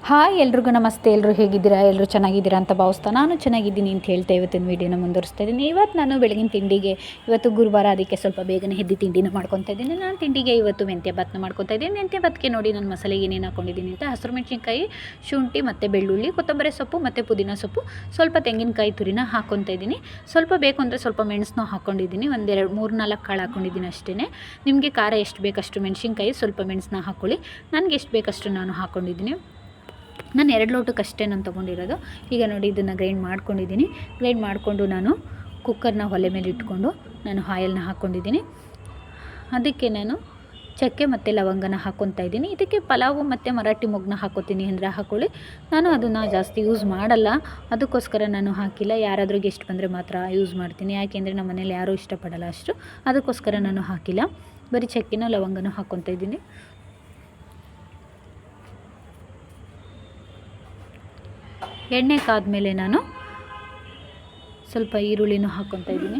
Hi ಎಲ್ರಿಗೂ ನಮಸ್ತೆ. ಎಲ್ಲರೂ ಹೇಗಿದ್ದೀರಾ? ಎಲ್ಲರೂ ಚೆನ್ನಾಗಿದ್ದೀರಾ ಅಂತ ಭಾವಿಸ್ತಾ ನಾನು ಚೆನ್ನಾಗಿದ್ದೀನಿ ಅಂತ ಹೇಳ್ತಾ ಇವತ್ತಿನ ವೀಡಿಯೋನ ಮುಂದುವರಿಸ್ತಾ ಇದ್ದೀನಿ. ಇವತ್ತು ನಾನು ಬೆಳಗಿನ ತಿಂಡಿಗೆ ಇವತ್ತು ಗುರುವಾರ, ಅದಕ್ಕೆ ಸ್ವಲ್ಪ ಬೇಗನೆ ಎದ್ದು ತಿಂಡಿನ ಮಾಡ್ಕೊತಾ ಇದ್ದೀನಿ. ನಾನು ತಿಂಡಿಗೆ ಇವತ್ತು ಮೆಂತ್ಯ ಭಾತ್ನ ಮಾಡ್ಕೊತಾ ಇದ್ದೀನಿ. ಮೆಂತ್ಯ ಭಾತ್ಗೆ ನೋಡಿ ನಾನು ಮಸಾಲೆಗೆ ಏನೇನು ಹಾಕ್ಕೊಂಡಿದ್ದೀನಿ ಅಂತ: ಹಸಿರು ಮೆಣಸಿನ್ಕಾಯಿ, ಶುಂಠಿ ಮತ್ತು ಬೆಳ್ಳುಳ್ಳಿ, ಕೊತ್ತಂಬರಿ ಸೊಪ್ಪು ಮತ್ತು ಪುದೀನ ಸೊಪ್ಪು, ಸ್ವಲ್ಪ ತೆಂಗಿನಕಾಯಿ ತುರಿನ ಹಾಕ್ಕೊತಾ ಇದ್ದೀನಿ. ಸ್ವಲ್ಪ ಬೇಕು ಅಂದರೆ ಸ್ವಲ್ಪ ಮೆಣಸನ್ನು ಹಾಕ್ಕೊಂಡಿದ್ದೀನಿ. ಒಂದೆರಡು 3-4 ಕಾಳು ಹಾಕ್ಕೊಂಡಿದ್ದೀನಿ ಅಷ್ಟೇ. ನಿಮಗೆ ಖಾರ ಎಷ್ಟು ಬೇಕಷ್ಟು ಮೆಣಸಿನ್ಕಾಯಿ, ಸ್ವಲ್ಪ ಮೆಣಸನ್ನ ಹಾಕ್ಕೊಳ್ಳಿ. ನನಗೆ ಎಷ್ಟು ಬೇಕಷ್ಟು ನಾನು ಹಾಕ್ಕೊಂಡಿದ್ದೀನಿ. ನಾನು 2 ಲೋಟಕ್ಕಷ್ಟೇ ನಾನು ತೊಗೊಂಡಿರೋದು. ಈಗ ನೋಡಿ ಇದನ್ನು ಗ್ರೈಂಡ್ ಮಾಡ್ಕೊಂಡಿದ್ದೀನಿ. ಗ್ರೈಂಡ್ ಮಾಡಿಕೊಂಡು ನಾನು ಕುಕ್ಕರ್ನ ಒಲೆ ಮೇಲೆ ಇಟ್ಕೊಂಡು ನಾನು ಆಯಿಲ್ನ ಹಾಕ್ಕೊಂಡಿದ್ದೀನಿ. ಅದಕ್ಕೆ ನಾನು ಚಕ್ಕೆ ಮತ್ತು ಲವಂಗನ ಹಾಕ್ಕೊತಾ ಇದ್ದೀನಿ. ಇದಕ್ಕೆ ಪಲಾವು ಮತ್ತು ಮರಾಠಿ ಮೊಗ್ಗನ್ನ ಹಾಕ್ಕೋತೀನಿ ಅಂದರೆ ಹಾಕ್ಕೊಳ್ಳಿ. ನಾನು ಅದನ್ನು ಜಾಸ್ತಿ ಯೂಸ್ ಮಾಡಲ್ಲ, ಅದಕ್ಕೋಸ್ಕರ ನಾನು ಹಾಕಿಲ್ಲ. ಯಾರಾದರೂ ಗೆಸ್ಟ್ ಬಂದರೆ ಮಾತ್ರ ಯೂಸ್ ಮಾಡ್ತೀನಿ, ಯಾಕೆಂದರೆ ನಮ್ಮ ಮನೇಲಿ ಯಾರೂ ಇಷ್ಟಪಡಲ್ಲ ಅಷ್ಟು, ಅದಕ್ಕೋಸ್ಕರ ನಾನು ಹಾಕಿಲ್ಲ. ಬರೀ ಚಕ್ಕೆನೂ ಲವಂಗನೂ ಹಾಕ್ಕೊತಾ ಇದ್ದೀನಿ. ಎಣ್ಣೆ ಕಾದ್ಮೇಲೆ ನಾನು ಸ್ವಲ್ಪ ಈರುಳ್ಳಿನೂ ಹಾಕ್ಕೊತಾ ಇದ್ದೀನಿ.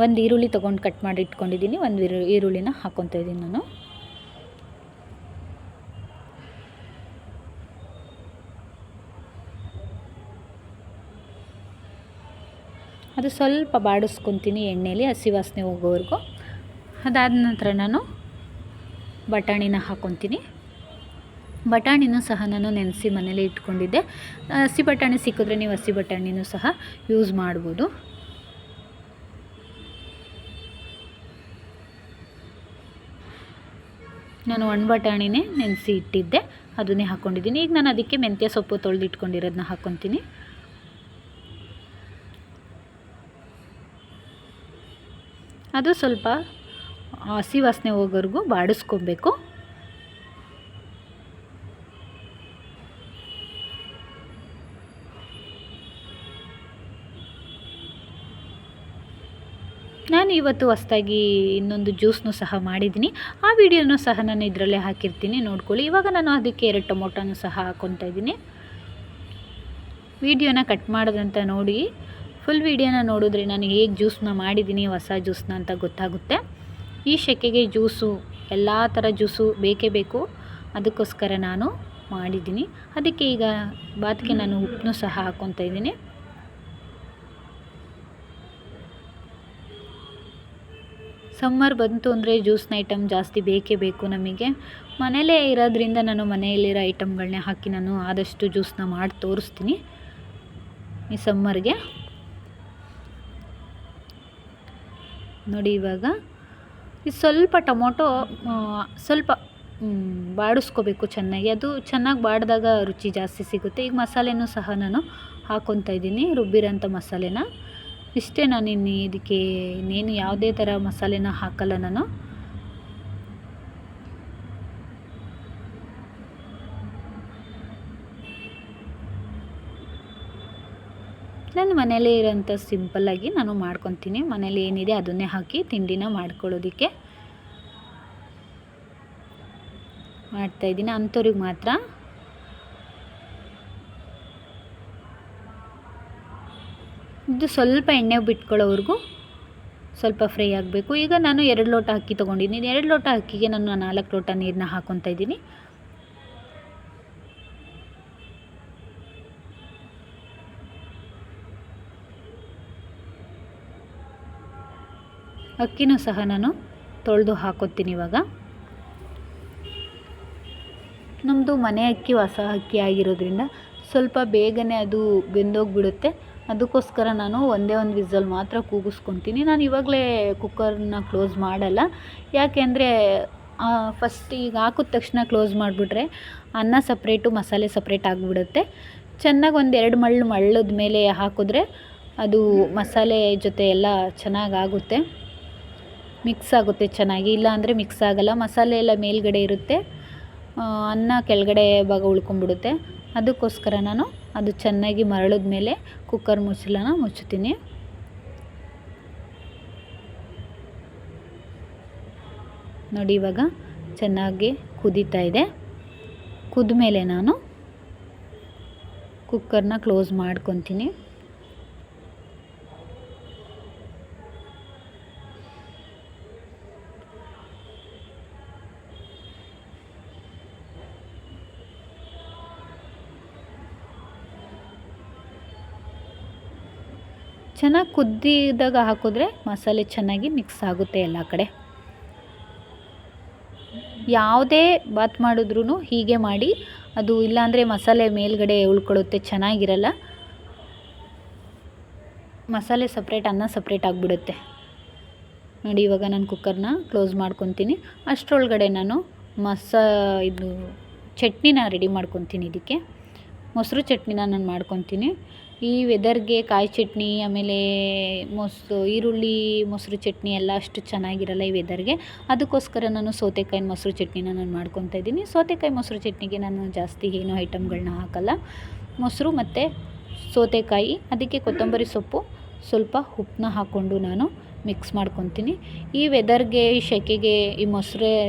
ಒಂದು ಈರುಳ್ಳಿ ತೊಗೊಂಡು ಕಟ್ ಮಾಡಿ ಇಟ್ಕೊಂಡಿದ್ದೀನಿ. ಒಂದು ಈರುಳ್ಳಿನ ಹಾಕ್ಕೊತಾ ಇದ್ದೀನಿ ನಾನು. ಅದು ಸ್ವಲ್ಪ ಬಾಡಿಸ್ಕೊತೀನಿ ಎಣ್ಣೆಯಲ್ಲಿ, ಹಸಿ ವಾಸನೆ ಹೋಗೋವರೆಗೂ. ಅದಾದ ನಂತರ ನಾನು ಬಟಾಣಿನ ಹಾಕ್ಕೊತೀನಿ. ಬಟಾಣಿನೂ ಸಹ ನಾನು ನೆನೆಸಿ ಮನೇಲಿ ಇಟ್ಕೊಂಡಿದ್ದೆ. ಹಸಿ ಬಟಾಣಿ ಸಿಕ್ಕಿದ್ರೆ ನೀವು ಹಸಿ ಬಟಾಣಿನೂ ಸಹ ಯೂಸ್ ಮಾಡ್ಬೋದು. ನಾನು ಒಣ ಬಟಾಣಿನೇ ನೆನೆಸಿ ಇಟ್ಟಿದ್ದೆ, ಅದನ್ನೇ ಹಾಕ್ಕೊಂಡಿದ್ದೀನಿ. ಈಗ ನಾನು ಅದಕ್ಕೆ ಮೆಂತ್ಯ ಸೊಪ್ಪು ತೊಳೆದು ಇಟ್ಕೊಂಡಿರೋದನ್ನ ಹಾಕ್ಕೊತೀನಿ. ಅದು ಸ್ವಲ್ಪ ಹಸಿ ವಾಸನೆ ಹೋಗೋವರೆಗೂ ಬಾಡಿಸ್ಕೊಬೇಕು. ನಾನು ಇವತ್ತು ಹೊಸದಾಗಿ ಇನ್ನೊಂದು ಜ್ಯೂಸ್ನೂ ಸಹ ಮಾಡಿದ್ದೀನಿ. ಆ ವಿಡಿಯೋನೂ ಸಹ ನಾನು ಇದರಲ್ಲೇ ಹಾಕಿರ್ತೀನಿ, ನೋಡ್ಕೊಳ್ಳಿ. ಇವಾಗ ನಾನು ಅದಕ್ಕೆ 2 ಟೊಮೊಟೊನೂ ಸಹ ಹಾಕ್ಕೊತಾ ಇದ್ದೀನಿ. ವಿಡಿಯೋನ ಕಟ್ ಮಾಡೋದಂತ ನೋಡಿ, ಫುಲ್ ವಿಡಿಯೋನ ನೋಡಿದ್ರೆ ನಾನು ಹೇಗೆ ಜ್ಯೂಸನ್ನ ಮಾಡಿದ್ದೀನಿ, ಹೊಸ ಜ್ಯೂಸನ್ನ ಅಂತ ಗೊತ್ತಾಗುತ್ತೆ. ಈ ಸೆಕೆಗೆ ಜ್ಯೂಸು, ಎಲ್ಲ ಥರ ಜ್ಯೂಸು ಬೇಕೇ ಬೇಕು, ಅದಕ್ಕೋಸ್ಕರ ನಾನು ಮಾಡಿದ್ದೀನಿ. ಅದಕ್ಕೆ ಈಗ ಭಾತ್ಗೆ ನಾನು ಉಪ್ಪನ್ನೂ ಸಹ ಹಾಕ್ಕೊತಾ ಇದ್ದೀನಿ. ಸಮ್ಮರ್ ಬಂತು ಅಂದರೆ ಜ್ಯೂಸ್ನ ಐಟಮ್ ಜಾಸ್ತಿ ಬೇಕೇ ಬೇಕು ನಮಗೆ. ಮನೇಲೇ ಇರೋದ್ರಿಂದ ನಾನು ಮನೆಯಲ್ಲಿರೋ ಐಟಮ್ಗಳನ್ನೇ ಹಾಕಿ ನಾನು ಆದಷ್ಟು ಜ್ಯೂಸನ್ನ ಮಾಡಿ ತೋರಿಸ್ತೀನಿ ಈ ಸಮ್ಮರ್ಗೆ. ನೋಡಿ ಇವಾಗ ಇದು ಸ್ವಲ್ಪ ಟೊಮೊಟೊ ಸ್ವಲ್ಪ ಬಾಡಿಸ್ಕೋಬೇಕು ಚೆನ್ನಾಗಿ. ಅದು ಚೆನ್ನಾಗಿ ಬಾಡಿದಾಗ ರುಚಿ ಜಾಸ್ತಿ ಸಿಗುತ್ತೆ. ಈಗ ಮಸಾಲೆನೂ ಸಹ ನಾನು ಹಾಕ್ಕೊತಾ ಇದ್ದೀನಿ, ರುಬ್ಬಿರೋಂಥ ಮಸಾಲೆನ. ಇಷ್ಟೇ, ನಾನು ಇನ್ನು ಇದಕ್ಕೆ ಇನ್ನೇನು ಯಾವುದೇ ಥರ ಮಸಾಲೆನ ಹಾಕಲ್ಲ ನಾನು. ನಾನು ಮನೇಲೇ ಇರೋಂಥ ಸಿಂಪಲ್ಲಾಗಿ ನಾನು ಮಾಡ್ಕೊತೀನಿ. ಮನೇಲಿ ಏನಿದೆ ಅದನ್ನೇ ಹಾಕಿ ತಿಂಡಿನ ಮಾಡ್ಕೊಳ್ಳೋದಕ್ಕೆ ಮಾಡ್ತಾಯಿದ್ದೀನಿ. ಅಂಥವ್ರಿಗೆ ಮಾತ್ರ. ಇದು ಸ್ವಲ್ಪ ಎಣ್ಣೆ ಬಿಟ್ಕೊಳ್ಳೋವರೆಗೂ ಸ್ವಲ್ಪ ಫ್ರೈ ಆಗಬೇಕು. ಈಗ ನಾನು 2 ಲೋಟ ಅಕ್ಕಿ ತೊಗೊಂಡಿದ್ದೀನಿ. 2 ಲೋಟ ಅಕ್ಕಿಗೆ ನಾನು 4 ಲೋಟ ನೀರನ್ನ ಹಾಕ್ಕೊತಾ ಇದ್ದೀನಿ. ಅಕ್ಕಿನೂ ಸಹ ನಾನು ತೊಳೆದು ಹಾಕ್ಕೊತೀನಿ. ಇವಾಗ ನಮ್ಮದು ಮನೆ ಅಕ್ಕಿ, ಹೊಸ ಅಕ್ಕಿ ಆಗಿರೋದ್ರಿಂದ ಸ್ವಲ್ಪ ಬೇಗನೆ ಅದು ಬೆಂದೋಗಿಬಿಡುತ್ತೆ. ಅದಕ್ಕೋಸ್ಕರ ನಾನು ಒಂದೇ ಒಂದು ವಿಸಲ್ ಮಾತ್ರ ಕೂಗಿಸ್ಕೊತೀನಿ. ನಾನು ಇವಾಗಲೇ ಕುಕ್ಕರ್ನ ಕ್ಲೋಸ್ ಮಾಡಲ್ಲ, ಯಾಕೆಂದರೆ ಫಸ್ಟ್ ಈಗ ಹಾಕಿದ ತಕ್ಷಣ ಕ್ಲೋಸ್ ಮಾಡಿಬಿಟ್ರೆ ಅನ್ನ ಸಪ್ರೇಟು ಮಸಾಲೆ ಸಪ್ರೇಟ್ ಆಗಿಬಿಡುತ್ತೆ. ಚೆನ್ನಾಗಿ ಒಂದು 2 ಮಳ್ಳದ ಮೇಲೆ ಹಾಕಿದ್ರೆ ಅದು ಮಸಾಲೆ ಜೊತೆ ಎಲ್ಲ ಚೆನ್ನಾಗಾಗುತ್ತೆ, ಮಿಕ್ಸ್ ಆಗುತ್ತೆ ಚೆನ್ನಾಗಿ. ಇಲ್ಲ ಅಂದರೆ ಮಿಕ್ಸ್ ಆಗೋಲ್ಲ, ಮಸಾಲೆ ಎಲ್ಲ ಮೇಲ್ಗಡೆ ಇರುತ್ತೆ, ಅನ್ನ ಕೆಳಗಡೆ ಭಾಗ ಉಳ್ಕೊಂಬಿಡುತ್ತೆ. ಅದಕ್ಕೋಸ್ಕರ ನಾನು ಅದು ಚೆನ್ನಾಗಿ ಮರಳಿದ ಮೇಲೆ ಕುಕ್ಕರ್ ಮುಚ್ಚಳನ ಮುಚ್ಚುತ್ತೀನಿ. ನೋಡಿ ಇವಾಗ ಚೆನ್ನಾಗಿ ಕುದೀತಾ ಇದೆ. ಕುದ ಮೇಲೆ ನಾನು ಕುಕ್ಕರ್ನ ಕ್ಲೋಸ್ ಮಾಡ್ಕೊತೀನಿ. ಚೆನ್ನಾಗಿ ಕುದ್ದಿದಾಗ ಹಾಕಿದ್ರೆ ಮಸಾಲೆ ಚೆನ್ನಾಗಿ ಮಿಕ್ಸ್ ಆಗುತ್ತೆ ಎಲ್ಲ ಕಡೆ. ಯಾವುದೇ ಬಾತ್ ಮಾಡಿದ್ರೂ ಹೀಗೆ ಮಾಡಿ, ಅದು ಇಲ್ಲಾಂದರೆ ಮಸಾಲೆ ಮೇಲ್ಗಡೆ ಉಳ್ಕೊಳ್ಳುತ್ತೆ, ಚೆನ್ನಾಗಿರಲ್ಲ. ಮಸಾಲೆ ಸಪ್ರೇಟ್, ಅನ್ನ ಸಪ್ರೇಟ್ ಆಗಿಬಿಡುತ್ತೆ ನೋಡಿ. ಇವಾಗ ನಾನು ಕುಕ್ಕರ್ನ ಕ್ಲೋಸ್ ಮಾಡ್ಕೊತೀನಿ. ಅಷ್ಟರೊಳಗಡೆ ನಾನು ಇದು ಚಟ್ನಿನ ರೆಡಿ ಮಾಡ್ಕೊತೀನಿ. ಇದಕ್ಕೆ ಮೊಸರು ಚಟ್ನಿನ ನಾನು ಮಾಡ್ಕೊತೀನಿ. ಈ ವೆದರ್ಗೆ ಕಾಯಿ ಚಟ್ನಿ, ಆಮೇಲೆ ಈರುಳ್ಳಿ ಮೊಸರು ಚಟ್ನಿ ಎಲ್ಲ ಅಷ್ಟು ಚೆನ್ನಾಗಿರಲ್ಲ ಈ ವೆದರ್ಗೆ. ಅದಕ್ಕೋಸ್ಕರ ನಾನು ಸೌತೆಕಾಯಿ ಮೊಸರು ಚಟ್ನಿನ ನಾನು ಮಾಡ್ಕೊತಾ ಇದ್ದೀನಿ. ಸೌತೆಕಾಯಿ ಮೊಸರು ಚಟ್ನಿಗೆ ನಾನು ಜಾಸ್ತಿ ಏನೋ ಐಟಮ್ಗಳನ್ನ ಹಾಕಲ್ಲ. ಮೊಸರು ಮತ್ತು ಸೌತೆಕಾಯಿ, ಅದಕ್ಕೆ ಕೊತ್ತಂಬರಿ ಸೊಪ್ಪು, ಸ್ವಲ್ಪ ಉಪ್ಪನ್ನ ಹಾಕ್ಕೊಂಡು ನಾನು ಮಿಕ್ಸ್ ಮಾಡ್ಕೊತೀನಿ. ಈ ವೆದರ್ಗೆ, ಈ ಸೆಕೆಗೆ ಈ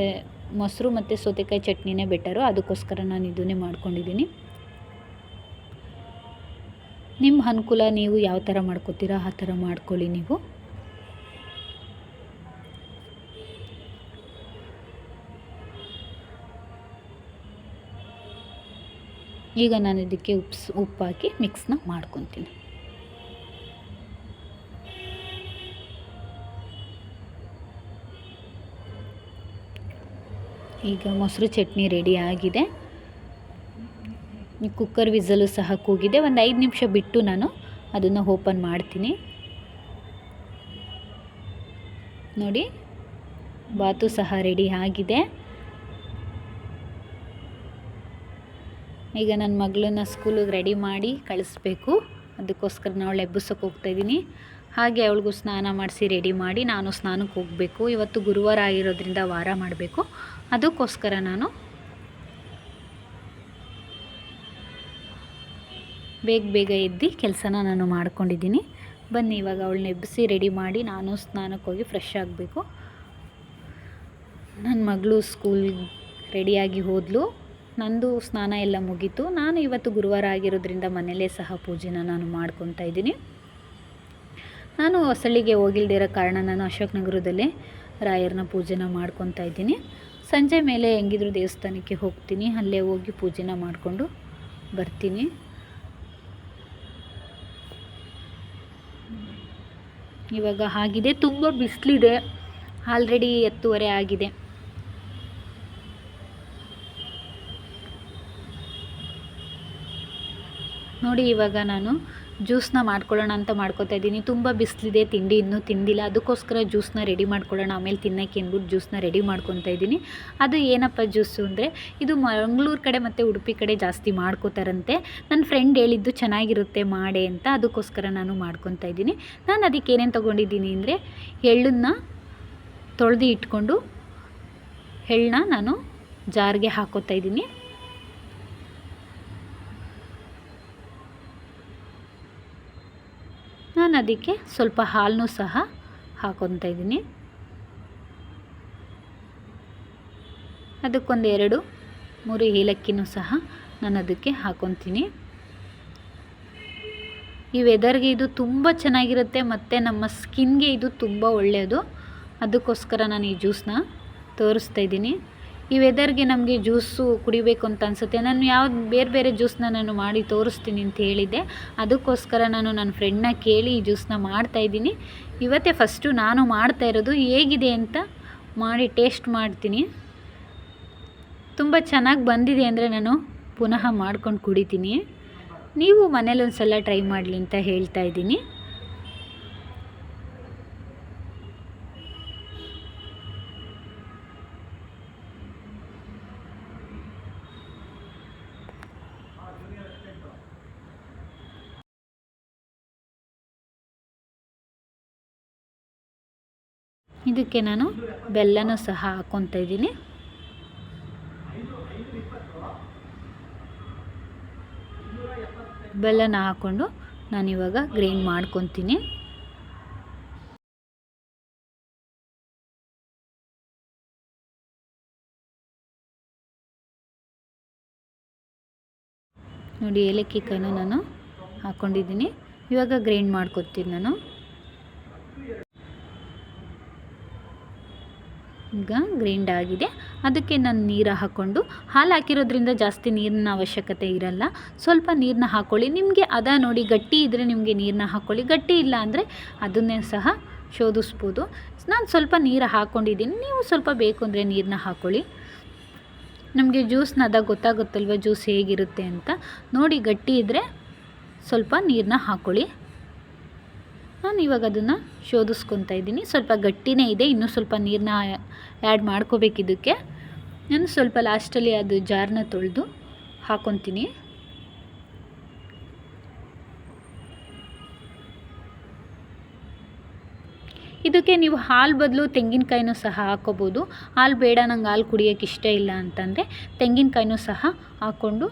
ಮೊಸರು ಮತ್ತು ಸೌತೆಕಾಯಿ ಚಟ್ನಿನೇ ಬೆಟರು. ಅದಕ್ಕೋಸ್ಕರ ನಾನು ಇದನ್ನೇ ಮಾಡ್ಕೊಂಡಿದ್ದೀನಿ. ನಿಮ್ಮ ಅನುಕೂಲ, ನೀವು ಯಾವ ಥರ ಮಾಡ್ಕೊತೀರಾ ಆ ಥರ ಮಾಡ್ಕೊಳ್ಳಿ ನೀವು. ಈಗ ನಾನು ಇದಕ್ಕೆ ಉಪ್ಪು ಹಾಕಿ ಮಿಕ್ಸ್ನ ಮಾಡ್ಕೊತೀನಿ. ಈಗ ಮೊಸರು ಚಟ್ನಿ ರೆಡಿ ಆಗಿದೆ. ಈ ಕುಕ್ಕರ್ ವಿಸಲು ಸಹ ಕೂಗಿದೆ. ಒಂದು 5 ನಿಮಿಷ ಬಿಟ್ಟು ನಾನು ಅದನ್ನು ಓಪನ್ ಮಾಡ್ತೀನಿ. ನೋಡಿ, ಬಾತು ಸಹ ರೆಡಿ ಆಗಿದೆ. ಈಗ ನನ್ನ ಮಗಳನ್ನ ಸ್ಕೂಲಿಗೆ ರೆಡಿ ಮಾಡಿ ಕಳಿಸ್ಬೇಕು. ಅದಕ್ಕೋಸ್ಕರ ನಾನು ಅವಳು ಎಬ್ಬಿಸೋಕೆ ಹೋಗ್ತಾಯಿದ್ದೀನಿ. ಹಾಗೆ ಅವಳಿಗೂ ಸ್ನಾನ ಮಾಡಿಸಿ ರೆಡಿ ಮಾಡಿ ನಾನು ಸ್ನಾನಕ್ಕೆ ಹೋಗಬೇಕು. ಇವತ್ತು ಗುರುವಾರ ಆಗಿರೋದ್ರಿಂದ ವಾರ ಮಾಡಬೇಕು. ಅದಕ್ಕೋಸ್ಕರ ನಾನು ಬೇಗ ಎದ್ದು ಕೆಲಸನ ನಾನು ಮಾಡ್ಕೊಂಡಿದ್ದೀನಿ. ಬನ್ನಿ, ಇವಾಗ ಅವಳನ್ನ ಎಬ್ಬಿಸಿ ರೆಡಿ ಮಾಡಿ ನಾನು ಸ್ನಾನಕ್ಕೆ ಹೋಗಿ ಫ್ರೆಶ್ ಆಗಬೇಕು. ನನ್ನ ಮಗಳು ಸ್ಕೂಲ್ ರೆಡಿಯಾಗಿ ಹೋದ್ಲು. ನಂದು ಸ್ನಾನ ಎಲ್ಲ ಮುಗೀತು. ನಾನು ಇವತ್ತು ಗುರುವಾರ ಆಗಿರೋದ್ರಿಂದ ಮನೆಯಲ್ಲೇ ಸಹ ಪೂಜೆನ ನಾನು ಮಾಡ್ಕೊತಾ ಇದ್ದೀನಿ. ನಾನು ಹೊಸಳ್ಳಿಗೆ ಹೋಗಿಲ್ದಿರೋ ಕಾರಣ ನಾನು ಅಶೋಕ್ ನಗರದಲ್ಲೇ ರಾಯರನ್ನ ಪೂಜೆನ ಮಾಡ್ಕೊತಾ ಇದ್ದೀನಿ. ಸಂಜೆ ಮೇಲೆ ಹೆಂಗಿದ್ರು ದೇವಸ್ಥಾನಕ್ಕೆ ಹೋಗ್ತೀನಿ, ಅಲ್ಲೇ ಹೋಗಿ ಪೂಜೆನ ಮಾಡಿಕೊಂಡು ಬರ್ತೀನಿ. ಇವಾಗ ಆಗಿದೆ, ತುಂಬ ಬಿಸಿಲಿದೆ. ಆಲ್ರೆಡಿ 10:30 ಆಗಿದೆ. ನೋಡಿ, ಇವಾಗ ನಾನು ಜ್ಯೂಸನ್ನ ಮಾಡ್ಕೊಳ್ಳೋಣ ಅಂತ ಮಾಡ್ಕೊತಾ ಇದ್ದೀನಿ. ತುಂಬ ಬಿಸಿಲಿದೆ, ತಿಂಡಿ ಇನ್ನೂ ತಿಂದಿಲ್ಲ. ಅದಕ್ಕೋಸ್ಕರ ಜ್ಯೂಸನ್ನ ರೆಡಿ ಮಾಡ್ಕೊಳ್ಳೋಣ, ಆಮೇಲೆ ತಿನ್ನೋಕ್ಕೆ ಅಂದ್ಬಿಟ್ಟು ಜ್ಯೂಸನ್ನ ರೆಡಿ ಮಾಡ್ಕೊತಾ ಇದ್ದೀನಿ. ಅದು ಏನಪ್ಪ ಜ್ಯೂಸು ಅಂದರೆ, ಇದು ಮಂಗಳೂರು ಕಡೆ ಮತ್ತು ಉಡುಪಿ ಕಡೆ ಜಾಸ್ತಿ ಮಾಡ್ಕೋತಾರಂತೆ. ನನ್ನ ಫ್ರೆಂಡ್ ಹೇಳಿದ್ದು ಚೆನ್ನಾಗಿರುತ್ತೆ ಮಾಡೆ ಅಂತ, ಅದಕ್ಕೋಸ್ಕರ ನಾನು ಮಾಡ್ಕೊತಾ ಇದ್ದೀನಿ. ನಾನು ಅದಕ್ಕೆ ಏನೇನು ತೊಗೊಂಡಿದ್ದೀನಿ ಅಂದರೆ, ಎಳ್ಳನ್ನು ತೊಳೆದು ಇಟ್ಕೊಂಡು ಎಳ್ಳನ್ನ ನಾನು ಜಾರ್ಗೆ ಹಾಕೋತಾ ಇದ್ದೀನಿ. ನಾನು ಅದಕ್ಕೆ ಸ್ವಲ್ಪ ಹಾಲನ್ನು ಸಹ ಹಾಕೊತಾ ಇದ್ದೀನಿ. ಅದಕ್ಕೊಂದು 2-3 ಏಲಕ್ಕಿನೂ ಸಹ ನಾನು ಅದಕ್ಕೆ ಹಾಕೊತೀನಿ. ಈ ವೆದರ್ಗೆ ಇದು ತುಂಬ ಚೆನ್ನಾಗಿರುತ್ತೆ ಮತ್ತು ನಮ್ಮ ಸ್ಕಿನ್ಗೆ ಇದು ತುಂಬ ಒಳ್ಳೆಯದು. ಅದಕ್ಕೋಸ್ಕರ ನಾನು ಈ ಜ್ಯೂಸನ್ನ ತೋರಿಸ್ತಾ ಇದ್ದೀನಿ. ಈ ವೆದರ್ಗೆ ನಮಗೆ ಜ್ಯೂಸು ಕುಡಿಬೇಕು ಅಂತ ಅನಿಸುತ್ತೆ. ನಾನು ಬೇರೆ ಜ್ಯೂಸನ್ನ ನಾನು ಮಾಡಿ ತೋರಿಸ್ತೀನಿ ಅಂತ ಹೇಳಿದ್ದೆ. ಅದಕ್ಕೋಸ್ಕರ ನಾನು ನನ್ನ ಫ್ರೆಂಡ್ನ ಕೇಳಿ ಈ ಜ್ಯೂಸನ್ನ ಮಾಡ್ತಾಯಿದ್ದೀನಿ. ಇವತ್ತೇ ಫಸ್ಟು ನಾನು ಮಾಡ್ತಾ ಇರೋದು. ಹೇಗಿದೆ ಅಂತ ಮಾಡಿ ಟೇಸ್ಟ್ ಮಾಡ್ತೀನಿ. ತುಂಬ ಚೆನ್ನಾಗಿ ಬಂದಿದೆ ಅಂದರೆ ನಾನು ಪುನಃ ಮಾಡ್ಕೊಂಡು ಕುಡಿತೀನಿ. ನೀವು ಮನೇಲಿ ಒಂದು ಸಲ ಟ್ರೈ ಮಾಡಲಿ ಅಂತ ಹೇಳ್ತಾ ಇದ್ದೀನಿ. ಇದಕ್ಕೆ ನಾನು ಬೆಲ್ಲನೂ ಸಹ ಹಾಕ್ಕೊತಾ ಇದ್ದೀನಿ. ಬೆಲ್ಲನ ಹಾಕ್ಕೊಂಡು ನಾನಿವಾಗ ಗ್ರೈಂಡ್ ಮಾಡ್ಕೊತೀನಿ. ನೋಡಿ, ಏಲಕ್ಕಿ ಕಾಯಿನ ನಾನು ಹಾಕ್ಕೊಂಡಿದ್ದೀನಿ. ಇವಾಗ ಗ್ರೈಂಡ್ ಮಾಡ್ಕೊತೀನಿ ನಾನು. ಈಗ ಗ್ರೈಂಡ್ ಆಗಿದೆ. ಅದಕ್ಕೆ ನಾನು ನೀರು ಹಾಕ್ಕೊಂಡು, ಹಾಲು ಹಾಕಿರೋದ್ರಿಂದ ಜಾಸ್ತಿ ನೀರಿನ ಅವಶ್ಯಕತೆ ಇರಲ್ಲ. ಸ್ವಲ್ಪ ನೀರನ್ನ ಹಾಕ್ಕೊಳ್ಳಿ. ನಿಮಗೆ ನೋಡಿ ಗಟ್ಟಿ ಇದ್ದರೆ ನಿಮಗೆ ನೀರನ್ನ ಹಾಕ್ಕೊಳ್ಳಿ, ಗಟ್ಟಿ ಇಲ್ಲ ಅಂದರೆ ಅದನ್ನೇ ಸಹ ಶೋಧಿಸ್ಬೋದು. ನಾನು ಸ್ವಲ್ಪ ನೀರು ಹಾಕ್ಕೊಂಡಿದ್ದೀನಿ, ನೀವು ಸ್ವಲ್ಪ ಬೇಕು ಅಂದರೆ ನೀರನ್ನ ಹಾಕ್ಕೊಳ್ಳಿ. ನಮಗೆ ಜ್ಯೂಸ್ನ ಗೊತ್ತಾಗುತ್ತಲ್ವ ಜ್ಯೂಸ್ ಹೇಗಿರುತ್ತೆ ಅಂತ. ನೋಡಿ ಗಟ್ಟಿ ಇದ್ದರೆ ಸ್ವಲ್ಪ ನೀರನ್ನ ಹಾಕ್ಕೊಳ್ಳಿ. ನಾನು ಇವಾಗ ಅದನ್ನು ಶೋಧಿಸ್ಕೊತಾ ಇದ್ದೀನಿ. ಸ್ವಲ್ಪ ಗಟ್ಟಿನೇ ಇದೆ, ಇನ್ನೂ ಸ್ವಲ್ಪ ನೀರನ್ನ ಆ್ಯಡ್ ಮಾಡ್ಕೋಬೇಕು ಇದಕ್ಕೆ. ನಾನು ಸ್ವಲ್ಪ ಲಾಸ್ಟಲ್ಲಿ ಅದು ಜಾರನ್ನ ತೊಳೆದು ಹಾಕ್ಕೊತೀನಿ. ಇದಕ್ಕೆ ನೀವು ಹಾಲು ಬದಲು ತೆಂಗಿನಕಾಯಿನೂ ಸಹ ಹಾಕ್ಕೋಬೋದು. ಹಾಲು ಬೇಡ, ನಂಗೆ ಹಾಲು ಕುಡಿಯೋಕ್ಕೆ ಇಷ್ಟ ಇಲ್ಲ ಅಂತಂದರೆ ತೆಂಗಿನಕಾಯಿನೂ ಸಹ ಹಾಕ್ಕೊಂಡು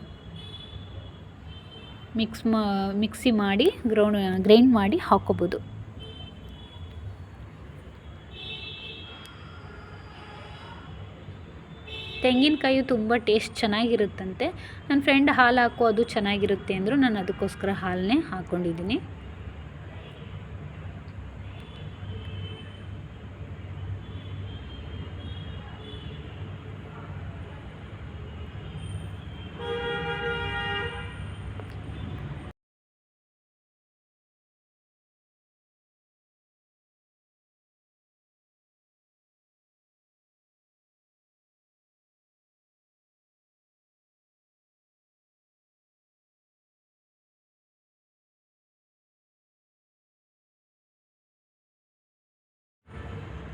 ಮಿಕ್ಸಿ ಮಾಡಿ ಗ್ರೈಂಡ್ ಮಾಡಿ ಹಾಕ್ಕೋಬೋದು. ತೆಂಗಿನಕಾಯಿ ತುಂಬ ಟೇಸ್ಟ್ ಚೆನ್ನಾಗಿರುತ್ತಂತೆ. ನನ್ನ ಫ್ರೆಂಡ್ ಹಾಲು ಹಾಕೋ ಅದು ಚೆನ್ನಾಗಿರುತ್ತೆ ಅಂದರು. ನಾನು ಅದಕ್ಕೋಸ್ಕರ ಹಾಲನ್ನೇ ಹಾಕ್ಕೊಂಡಿದ್ದೀನಿ.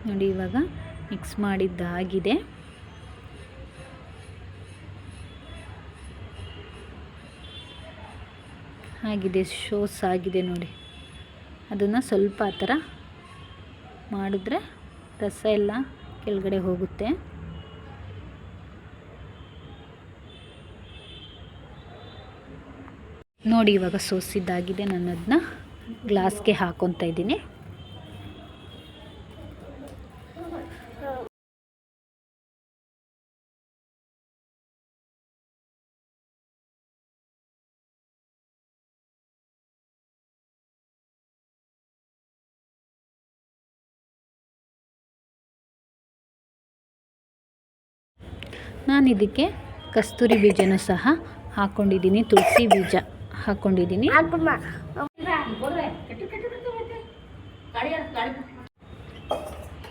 ನೋಡಿ ಇವಾಗ ಮಿಕ್ಸ್ ಮಾಡಿದ್ದಾಗಿದೆ. ಆಗಿದೆ, ಶೋಸ್ ಆಗಿದೆ ನೋಡಿ. ಅದನ್ನು ಸ್ವಲ್ಪ ಆ ಥರ ಮಾಡಿದ್ರೆ ರಸ ಎಲ್ಲ ಕೆಳಗಡೆ ಹೋಗುತ್ತೆ. ನೋಡಿ ಇವಾಗ ಸೋಸಿದ್ದಾಗಿದೆ. ನಾನು ಅದನ್ನ ಗ್ಲಾಸ್ಗೆ ಹಾಕ್ಕೊತಾ ಇದ್ದೀನಿ. ನಾನು ಇದಕ್ಕೆ ಕಸ್ತೂರಿ ಬೀಜನೂ ಸಹ ಹಾಕ್ಕೊಂಡಿದ್ದೀನಿ, ತುಳಸಿ ಬೀಜ ಹಾಕ್ಕೊಂಡಿದ್ದೀನಿ.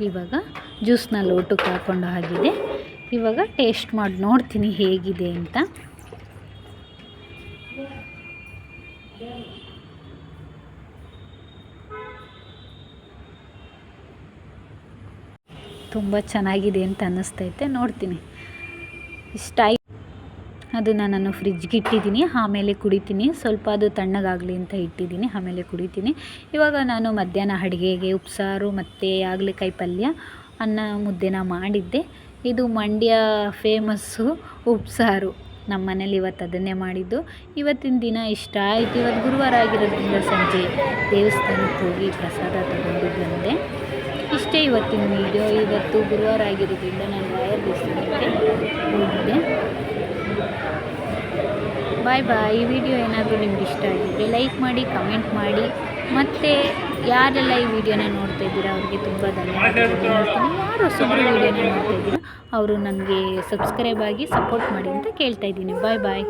ಇವಾಗ ಜ್ಯೂಸ್ನ ಲೋಟಕ್ಕೆ ಹಾಕ್ಕೊಂಡು ಆಗಿದೆ. ಇವಾಗ ಟೇಸ್ಟ್ ಮಾಡಿ ನೋಡ್ತೀನಿ ಹೇಗಿದೆ ಅಂತ. ತುಂಬ ಚೆನ್ನಾಗಿದೆ ಅಂತ ಅನ್ನಿಸ್ತೈತೆ. ನೋಡ್ತೀನಿ ಇಷ್ಟ ಆಯ್ತು. ಅದನ್ನು ನಾನು ಫ್ರಿಜ್ಗೆ ಇಟ್ಟಿದ್ದೀನಿ, ಆಮೇಲೆ ಕುಡಿತೀನಿ. ಸ್ವಲ್ಪ ಅದು ತಣ್ಣಗಾಗಲಿ ಅಂತ ಇಟ್ಟಿದ್ದೀನಿ, ಆಮೇಲೆ ಕುಡಿತೀನಿ. ಇವಾಗ ನಾನು ಮಧ್ಯಾಹ್ನ ಅಡುಗೆಗೆ ಉಪ್ಸಾರು ಮತ್ತು ಹಾಗಲಕಾಯಿ ಪಲ್ಯ, ಅನ್ನ ಮುದ್ದೆನ ಮಾಡಿದ್ದೆ. ಇದು ಮಂಡ್ಯ ಫೇಮಸ್ಸು ಉಪ್ಸಾರು. ನಮ್ಮ ಮನೇಲಿ ಇವತ್ತು ಅದನ್ನೇ ಮಾಡಿದ್ದು. ಇವತ್ತಿನ ದಿನ ಇಷ್ಟ ಆಯಿತು. ಇವತ್ತು ಗುರುವಾರ ಆಗಿರೋದ್ರಿಂದ ಸಂಜೆ ದೇವಸ್ಥಾನಕ್ಕೆ ಹೋಗಿ ಪ್ರಸಾದ ತಗೊಂಡು ಬಂದೆ. ಇಷ್ಟೇ ಇವತ್ತಿನ ವೀಡಿಯೋ. ಇವತ್ತು ಗುರುವಾರ ಆಗಿರೋದ್ರಿಂದ ನಾನು ರಾಯರ ದೇವಸ್ಥಾನಕ್ಕೆ ಹೋಗಿದ್ದೆ. ಬಾಯ್ ಬಾಯ್. ಈ ವಿಡಿಯೋ ಏನಾದರೂ ನಿಮ್ಗೆ ಇಷ್ಟ ಆಗಿದ್ದರೆ ಲೈಕ್ ಮಾಡಿ, ಕಮೆಂಟ್ ಮಾಡಿ. ಮತ್ತು ಯಾರೆಲ್ಲ ಈ ವಿಡಿಯೋನ ನೋಡ್ತಾ ಇದ್ದೀರಾ ಅವ್ರಿಗೆ ತುಂಬ ಧನ್ಯವಾದಗಳು ಹೇಳ್ತೀನಿ. ಯಾರು ಹೊಸಬ್ರು ವಿಡಿಯೋನ ನೋಡ್ತಾ ಇದ್ದೀರಾ ಅವರು ನನಗೆ ಸಬ್ಸ್ಕ್ರೈಬ್ ಆಗಿ ಸಪೋರ್ಟ್ ಮಾಡಿ ಅಂತ ಕೇಳ್ತಾ ಇದ್ದೀನಿ. ಬಾಯ್ ಬಾಯ್.